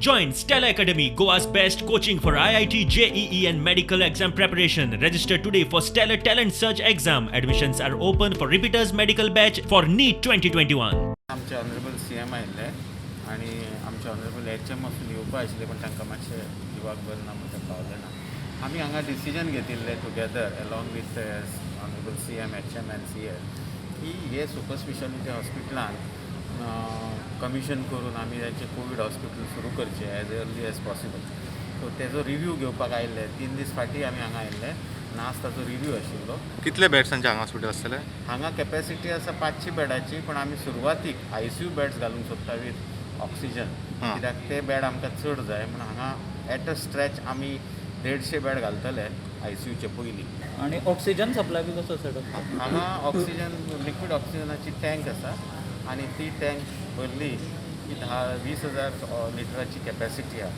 Join Stella Academy, Goa's best coaching for IIT, JEE, and medical exam preparation. Register today for Stellar Talent Search exam. Admissions are open for repeaters medical batch for NEET 2021. आमचे honourable CM आयिल्ले आनी आमचे honourable HM वचून येवपा आशिल्ले पण तांकां मातशें जिवाक बरें ना म्हणून ते पावले ना. आमी हांगा डिसिजन घेतिल्ले together along with honourable CM, HM end CL की हे सुपर स्पेशालिटी हॉस्पिटलान कमिशन करून आमी तांचे कोवीड हॉस्पिटल सुरू करचे as early as possible. So तेजो रिव्यू घेवपाक आयिल्ले 3 दीस फाटीं आमी हांगा आयिल्ले. नाच ताचो रिव्यू आशिल्लो. कितले बेड्सांचे हांगा हॉस्पिटल आसतले? हांगा कॅपॅसिटी आसा 500 बेडाची, पण आमी सुरवातीक ICU बेड्स घालूंक सोदता वीथ ऑक्सिजन, कित्याक ते बेड आमकां चड जाय म्हणून हांगा एट अ स्ट्रेच आमी 150 बेड घालतले ICUचे पयलीं. आणि ऑक्सिजन सप्लाय बी कसो सेटअप? हांगा ऑक्सिजन लिक्वीड ऑक्सिजनाची टँक आसा आनी ती टँक भरली की 20,000 लिटराची कॅपॅसिटी आहा.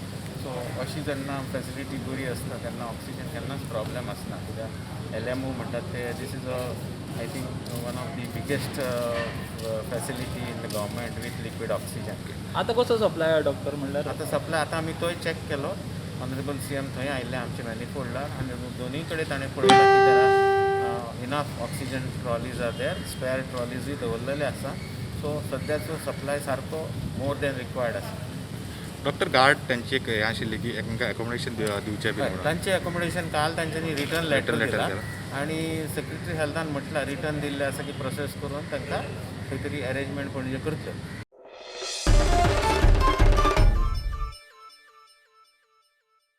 सो अशी जेन्ना फॅसिलिटी बरी आसता तेन्ना ऑक्सिजन केन्नाच प्रॉब्लेम आसना, कित्याक LMO म्हणटात ते this is I think one of the biggest facility in the government with liquid oxygen. आता कसो सप्लाय डॉक्टर म्हणल्यार? आतां सप्लाय आतां आमी तोय चॅक केलो. ऑनरेबल CM थंय आयिल्ले आमचे मॅनिफोल्डार आनी दोनूय कडेन ताणें पळयला की there enough oxygen trolleys are there, spare ट्रॉलीजूय दवरलेले आसा. सो सद्याचो सप्लाय सारको मोर दॅन रिक्वायर्ड आसा. डॉक्टर गार्ड त्यांची एक हे आशिल्ली की एकांका एकोमोडेशन दिवचें बी म्हणून. तांचें एकोमोडेशन काल तांच्यांनी रिटर्न लेटर दिला आनी सेक्रेटरी हेल्थान म्हटलां रिटर्न दिल्लें आसा की प्रोसेस करून तांकां खंय तरी अरेंजमेंट पणजे करतले.